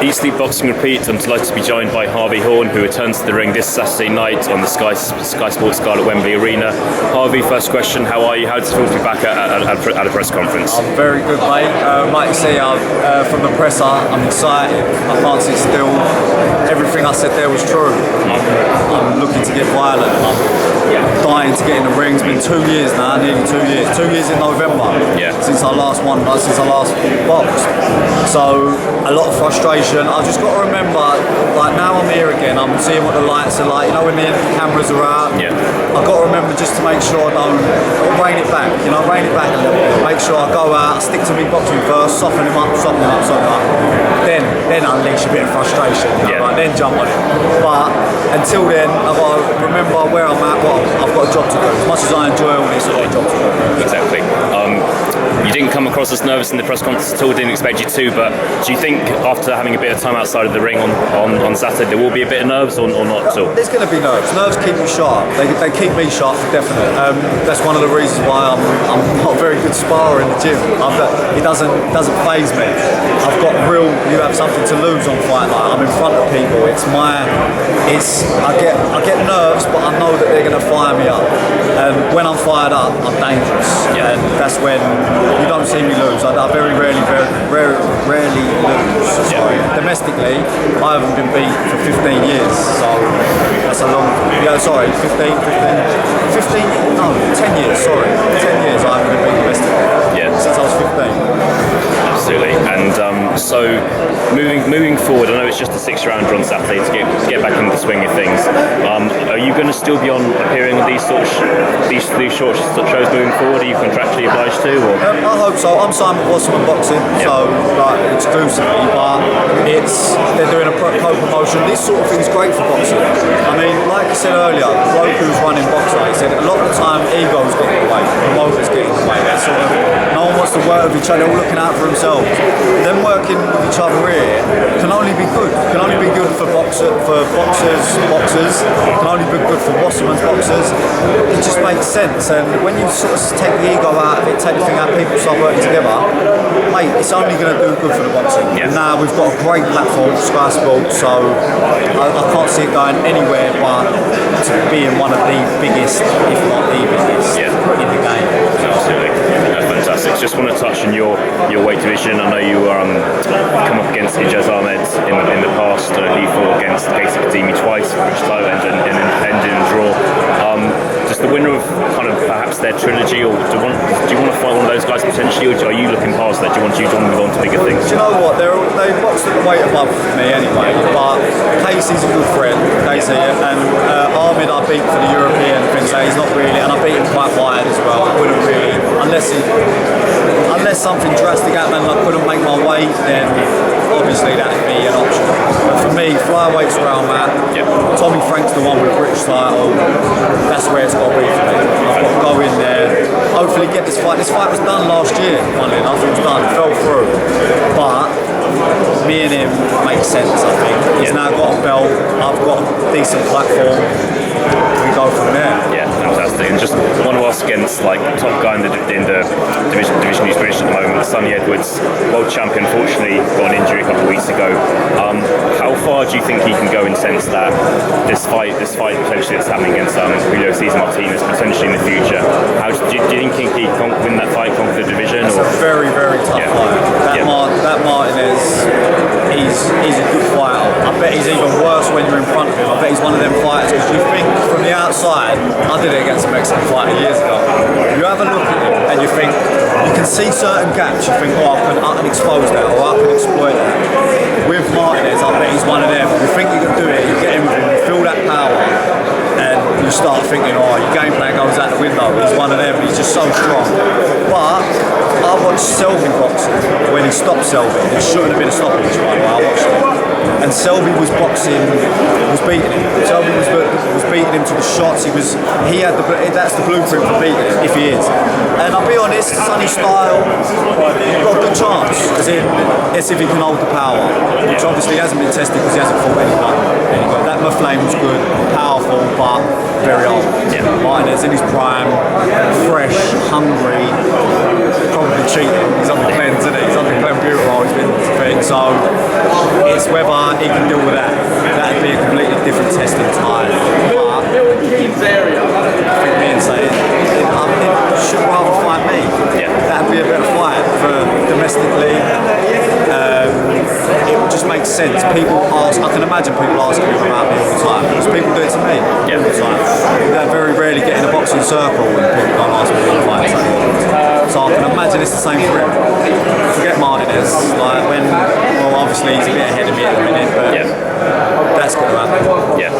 Eat Sleep Boxing Repeat. I'm delighted to be joined by Harvey Horn, who returns to the ring this Saturday night on the Sky Sports Scarlet Wembley Arena. Harvey, first question, how are you? How does it feel to be back at a press conference? I'm very good, mate. Like you see, from the presser, I'm excited. I can't sit still. Everything I said there was true. I'm looking to get violent. I'm dying to get in the ring. It's been 2 years now, nearly 2 years. 2 years in November since I last boxed. So a lot of frustration. I've just got to remember, like now I'm here again, I'm seeing what the lights are like, you know, when the cameras are out. I've got to remember just to make sure I don't rein it back, a little bit. Make sure I go out, stick to me boxing first, soften him up. Then unleash a bit of frustration, like, then jump on it. But until then, I've got to remember where I'm at, I've got a job to do. As much as I enjoy all this, I've got a job to do. Exactly. You didn't come across as nervous in the press conference at all, didn't expect you to, but do you think after having a bit of time outside of the ring on Saturday, there will be a bit of nerves or not at all? There's going to be nerves. Nerves keep you sharp. They keep me sharp for definite. That's one of the reasons why I'm not a very good sparrer in the gym. It doesn't faze me. I've got you have something to lose on fight night. I'm in front of people. I get nerves, but I know that they're going to fire me up. And when I'm fired up, I'm dangerous. And that's when you don't see me lose. I very rarely lose. Sorry. Domestically, I haven't been beat for 15 years. So that's a long. 10 years. Sorry, 10 years I haven't been beat domestically. Since I was 15. Absolutely. And so moving forward, I know it's just a 6-rounder on Saturday to get back into the swing of things. Are you going to still be appearing on these short shows moving forward? Are you contractually obliged to? Or? I hope so. I'm signed with Wasserman Boxing, so exclusively. But they're doing a pro promotion. This sort of thing is great for boxing. I mean, like I said earlier, the bloke who's running boxing, he said a lot of the time ego's getting in the way, promoters getting in the way. No one wants to work with each other. They're all looking out for themselves. Them working with each other here can only be good. Can only be good for boxers. Can only be good for Wasserman's boxers. It just makes sense. And when you sort of take the ego out of it, take the thing out, people start working together, mate, it's only going to do good for the boxing. And now we've got a great platform, Sky Sports, so I can't see it going anywhere but to being one of the biggest, if not the biggest, in the game. Absolutely. Fantastic. Just want to touch on your weight division. I know you come up against Ijaz Ahmed in the past. He fought against Casey Kadimi twice, which title ended in a draw. Just the winner of kind of perhaps their trilogy, or do you want to fight one of those guys potentially, or are you looking past that? Do you want to move on to bigger things? Do you know what? They boxed at the weight above me anyway, but Casey's a good friend, and Ahmed I beat for the European thing, so he's not really, and I beat him quite wide as well. I wouldn't really, unless something drastic happened and I couldn't make my weight, then obviously that would be an option. But for me, flyweights where I'm at. Tommy Frank's the one with the British title. That's where it's got to be for me. I've got to go in there, hopefully get this fight. This fight was done last year, funnily enough. It was done, fell through. But me and him makes sense, I think. He's now got a belt. I've got a decent platform. We go from there. Yeah, fantastic. And just want to ask against top guy in the division who's British at the moment, Sonny Edwards, world champion, unfortunately got an injury a couple of weeks ago. How far do you think he can go in the sense that this fight potentially that's happening against Julio Cesar Martinez potentially in the future? Do you think he can win that fight, conquer the division? It's a very, very tough fight. That Martinez, he's a good fighter. I bet he's even worse when you're in front of him. I bet he's one of them fighters because you think from the outside, I did it against a Mexican fighter years ago. You have a look at him and you think, you can see certain gaps, you think, I can expose that or I can exploit that. With Martinez, I bet he's one of them. You think you can do it, you get in with him, you feel that power, and you start thinking, your game plan goes out the window. He's one of them, he's just so strong. But I watched Selby boxing when he stopped Selby. It shouldn't have been a stoppage fight, I watched it. And Selby was beating him. Selby was beating him to the shots. That's the blueprint for beating him, if he is. And I'll be honest, Sonny style, he's got a good chance. As if he can hold the power, which obviously hasn't been tested because he hasn't fought anyone. That Maflame was good, powerful, but very old. Martinez in his prime, fresh, hungry. probably cheating. He's under cleanse, isn't he? He's under clenbuterol. He's been thing. So it's whether he can deal with that. That'd be a completely different test entirely. But I think me and saying it should rather fight me. Yeah. That'd be a better fight for domestically. It just makes sense. People ask. I can imagine people asking me about me all the time because people do it to me all the time. They very rarely get in a boxing circle and people don't ask me to fight. So I can imagine it's the same for him. Forget Martinez. Like well, obviously he's a bit ahead of me at the minute, but that's going to happen. Yeah.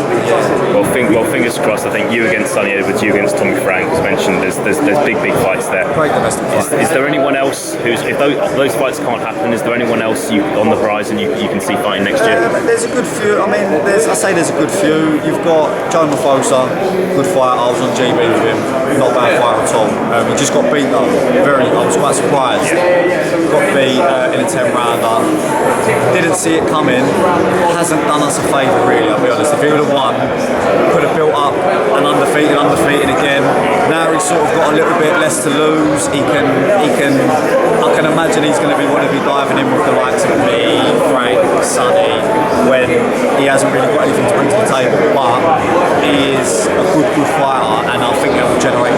Well, fingers crossed. I think you against Sonny Edwards, you against Tommy Frank, as mentioned. There's big fights there. Great domestic fight. Is there anyone else who's, if those fights can't happen, is there anyone else on the horizon you can see fighting next year? There's a good few. I mean, there's a good few. You've got Joe Mafosa, good fight. I was on GB with him. Not a bad fight at all. He just got beat though. I was quite surprised. Got beat in a 10-rounder. Didn't see it coming. Hasn't done us a favour really, I'll be honest. If he would have won, could have built up and undefeated again. Now he's sort of got a little bit less to lose. I can imagine he's going to want to be diving in with the likes of me, Frank, Sonny, when he hasn't really got anything to bring to the table. But he is a good fighter, and I think that will generate